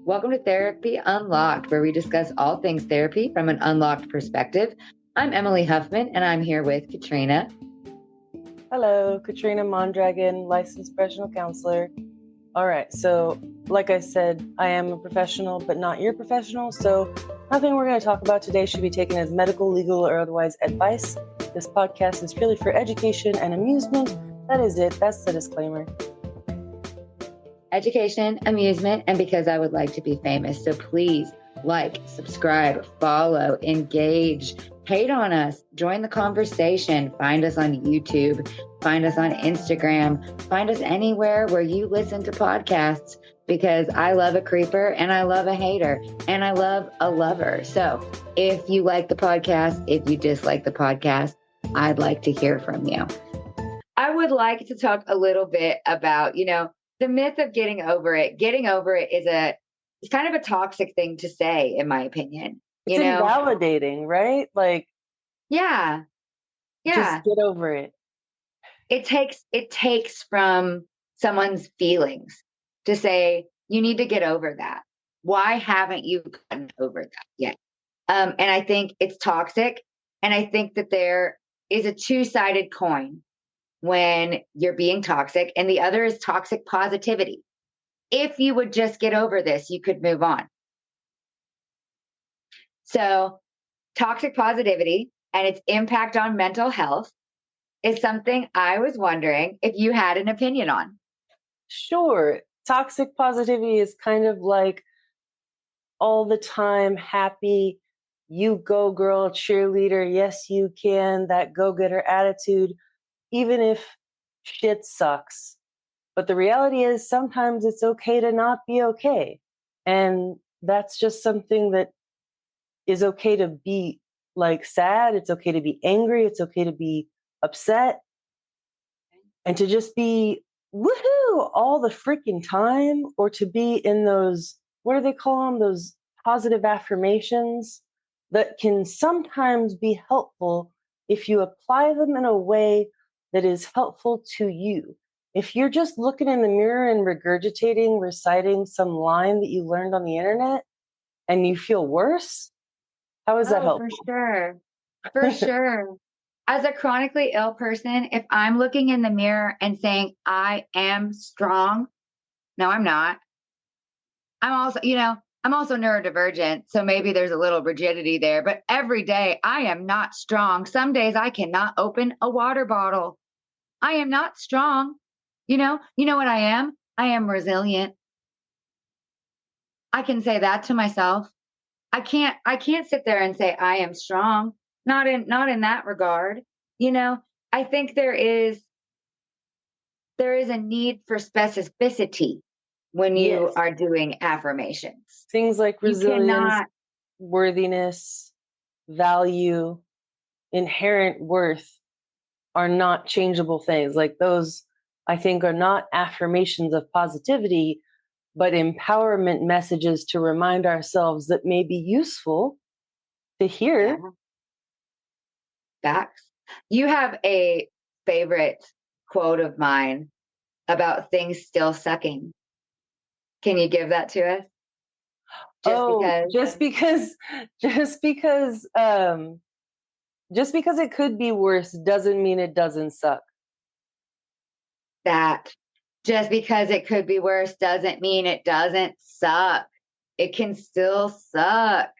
Welcome to Therapy Unlocked, where we discuss all things therapy from an unlocked perspective. I'm Emily Huffman, and I'm here with Katrina. Hello, Katrina Mondragon, licensed professional counselor. All right, so like I said, I am a professional, but not your professional, so nothing we're going to talk about today should be taken as medical, legal, or otherwise advice. This podcast is purely for education and amusement. That is it. That's the disclaimer. Education, amusement, and because I would like to be famous. So please like, subscribe, follow, engage, hate on us, join the conversation, find us on YouTube, find us on Instagram, find us anywhere where you listen to podcasts, because I love a creeper and I love a hater and I love a lover. So if you like the podcast, if you dislike the podcast, I'd like to hear from you. I would like to talk a little bit about, the myth of getting over it. Getting over it it's kind of a toxic thing to say, in my opinion. It's invalidating, right? Yeah. Just get over it. It takes from someone's feelings to say, you need to get over that. Why haven't you gotten over that yet? And I think it's toxic. And I think that there is a two-sided coin when you're being toxic, and the other is toxic positivity. If you would just get over this, you could move on. So toxic positivity and its impact on mental health is something I was wondering if you had an opinion on. Sure. Toxic positivity is kind of like all the time happy, you go girl, cheerleader, yes you can, that go-getter attitude, even if shit sucks. But the reality is sometimes it's okay to not be okay. And that's just something that is okay to be sad. It's okay to be angry. It's okay to be upset. And to just be woohoo all the freaking time, or to be in those, what do they call them? Those positive affirmations that can sometimes be helpful if you apply them in a way that is helpful to you. If you're just looking in the mirror and regurgitating, reciting some line that you learned on the internet and you feel worse, how is that helpful? For sure. As a chronically ill person, if I'm looking in the mirror and saying, I am strong, no, I'm not. I'm also neurodivergent, so maybe there's a little rigidity there, but every day I am not strong. Some days I cannot open a water bottle. I am not strong. You know what I am? I am resilient. I can say that to myself. I can't sit there and say I am strong. Not in that regard. I think there is a need for specificity when you are doing affirmations. Things like resilience, worthiness, value, inherent worth are not changeable things. Like those, I think, are not affirmations of positivity, but empowerment messages to remind ourselves that may be useful to hear. Facts. You have a favorite quote of mine about things still sucking. Can you give that to us? Just because it could be worse doesn't mean it doesn't suck. That just because it could be worse doesn't mean it doesn't suck. It can still suck,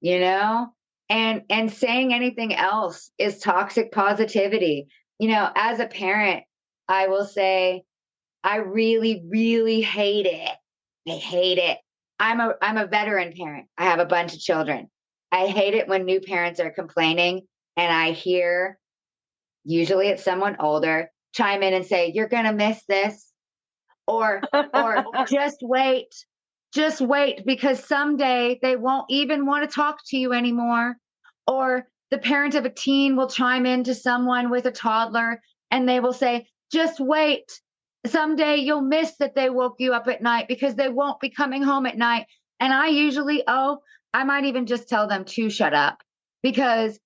and saying anything else is toxic positivity. As a parent, I will say, I really, really hate it. I hate it. I'm a veteran parent. I have a bunch of children. I hate it when new parents are complaining and I hear, usually it's someone older, chime in and say, you're going to miss this. Or just wait, because someday they won't even want to talk to you anymore. Or the parent of a teen will chime in to someone with a toddler and they will say, just wait. Someday you'll miss that they woke you up at night because they won't be coming home at night. And I usually, I might even just tell them to shut up because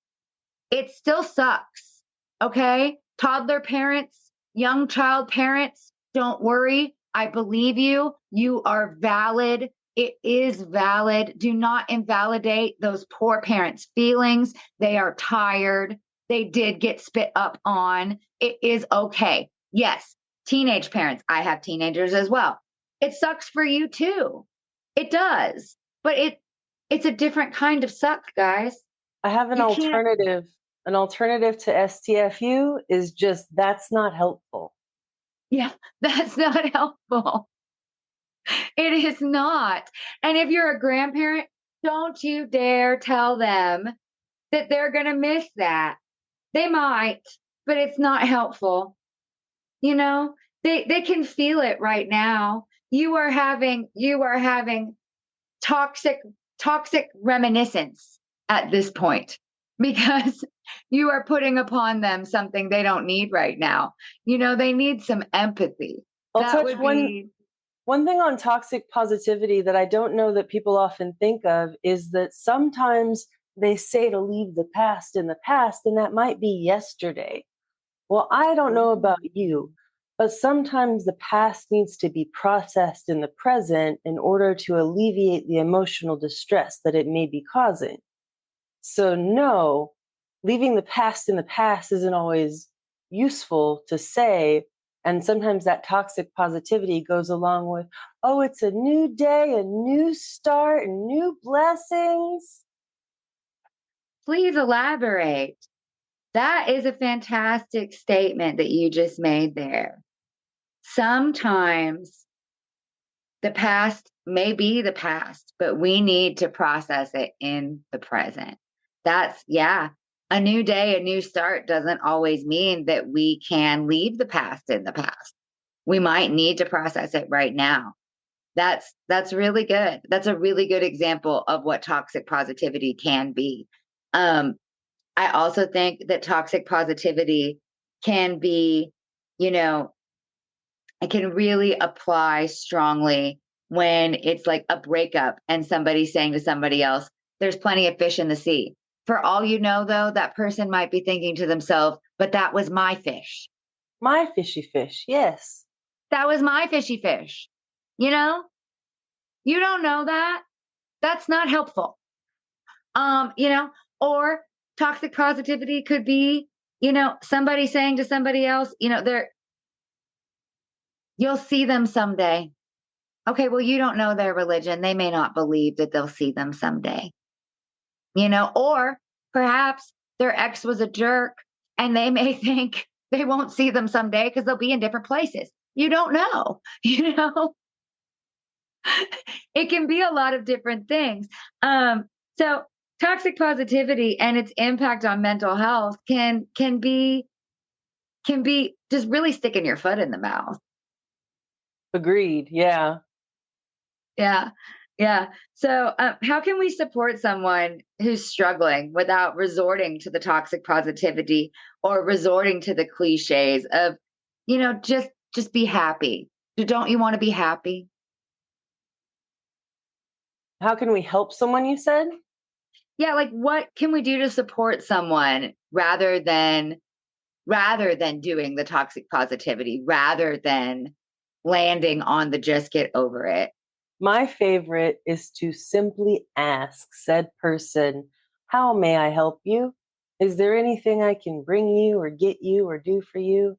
it still sucks. Okay. Toddler parents, young child parents, don't worry. I believe you. You are valid. It is valid. Do not invalidate those poor parents' feelings. They are tired. They did get spit up on. It is okay. Yes, teenage parents. I have teenagers as well. It sucks for you too. It does. But it's a different kind of suck, guys. I have an You can't, alternative. An alternative to STFU is just that's not helpful. yeah, that's not helpful. It is not. And if you're a grandparent, don't you dare tell them that they're going to miss that. They might, but it's not helpful. You know, they can feel it right now. You are having toxic toxic reminiscence at this point because you are putting upon them something they don't need right now. They need some empathy. I'll That touch would be one thing on toxic positivity that I don't know that people often think of is that sometimes they say to leave the past in the past, and that might be yesterday. Well, I don't know about you, but sometimes the past needs to be processed in the present in order to alleviate the emotional distress that it may be causing. So, no, leaving the past in the past isn't always useful to say. And sometimes that toxic positivity goes along with, oh, it's a new day, a new start, and new blessings. Please elaborate. That is a fantastic statement that you just made there. Sometimes the past may be the past, but we need to process it in the present. Yeah, a new day, a new start doesn't always mean that we can leave the past in the past. We might need to process it right now. That's really good. That's a really good example of what toxic positivity can be. I also think that toxic positivity can be, you know, it can really apply strongly when it's like a breakup and somebody's saying to somebody else, there's plenty of fish in the sea. For all you know, though, that person might be thinking to themselves, but that was my fish. My fishy fish, yes. That was my fishy fish. You know, you don't know that. That's not helpful. You know, or toxic positivity could be, somebody saying to somebody else, you'll see them someday. Okay, well, you don't know their religion. They may not believe that they'll see them someday, or perhaps their ex was a jerk and they may think they won't see them someday because they'll be in different places. You don't know, it can be a lot of different things. So toxic positivity and its impact on mental health can be just really sticking your foot in the mouth. Agreed, yeah. Yeah. Yeah. So, how can we support someone who's struggling without resorting to the toxic positivity or resorting to the cliches of, just be happy? Don't you want to be happy? How can we help someone, you said? Yeah, like what can we do to support someone rather than doing the toxic positivity, rather than landing on the just get over it? My favorite is to simply ask said person, how may I help you? Is there anything I can bring you or get you or do for you?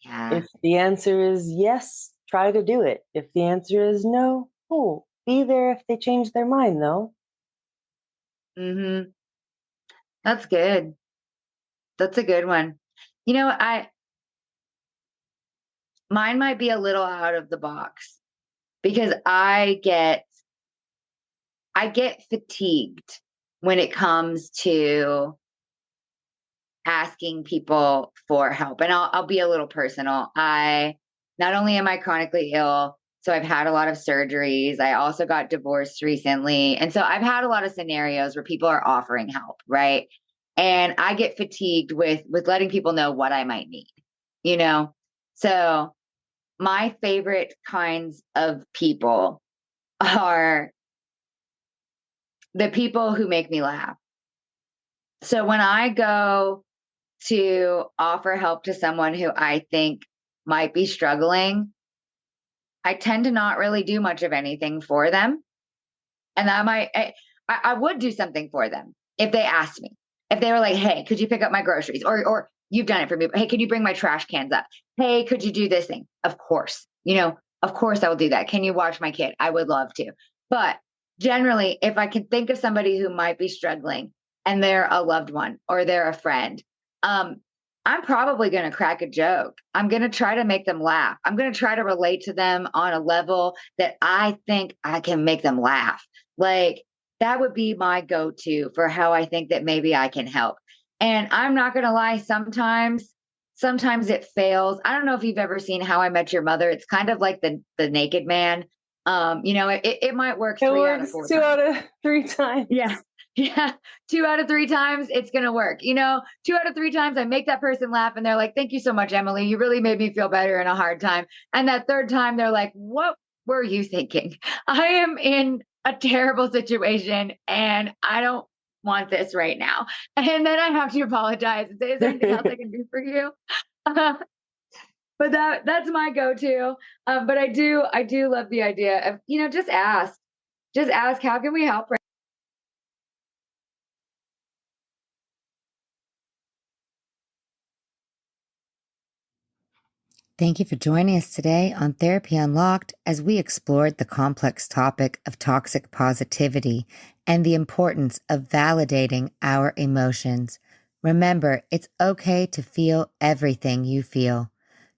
Yeah. If the answer is yes, try to do it. If the answer is no, cool. Be there if they change their mind, though. Mhm. That's good. That's a good one. I mine might be a little out of the box because I get fatigued when it comes to asking people for help. And I'll be a little personal. I Not only am I chronically ill, so I've had a lot of surgeries. I also got divorced recently. And so I've had a lot of scenarios where people are offering help, right? And I get fatigued with letting people know what I might need, you know? So my favorite kinds of people are the people who make me laugh. So when I go to offer help to someone who I think might be struggling, I tend to not really do much of anything for them. And I would do something for them if they asked me. If they were like, hey, could you pick up my groceries? Or you've done it for me. Hey, can you bring my trash cans up? Hey, could you do this thing? Of course. Of course I will do that. Can you watch my kid? I would love to. But generally, if I can think of somebody who might be struggling and they're a loved one or they're a friend, I'm probably going to crack a joke. I'm going to try to make them laugh. I'm going to try to relate to them on a level that I think I can make them laugh. Like, that would be my go-to for how I think that maybe I can help. And I'm not going to lie, sometimes it fails. I don't know if you've ever seen How I Met Your Mother. It's kind of like the Naked Man. It might work It 3 out of works 4 2 times. out of 3 times. Yeah. Yeah. 2 out of 3 times, it's going to work. 2 out of 3 times, I make that person laugh and they're like, thank you so much, Emily. You really made me feel better in a hard time. And that third time, they're like, what were you thinking? I am in a terrible situation and I don't want this right now. And then I have to apologize and say, is there anything else I can do for you? But that's my go-to. But I do love the idea of, just ask, how can we help? Thank you for joining us today on Therapy Unlocked as we explored the complex topic of toxic positivity and the importance of validating our emotions. Remember, it's okay to feel everything you feel.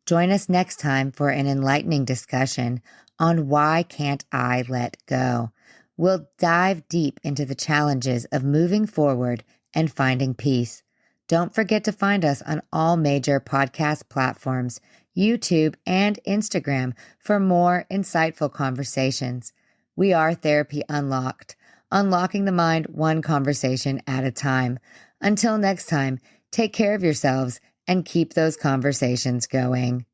Join us next time for an enlightening discussion on why can't I let go. We'll dive deep into the challenges of moving forward and finding peace. Don't forget to find us on all major podcast platforms, YouTube, and Instagram for more insightful conversations. We are Therapy Unlocked, unlocking the mind one conversation at a time. Until next time, take care of yourselves and keep those conversations going.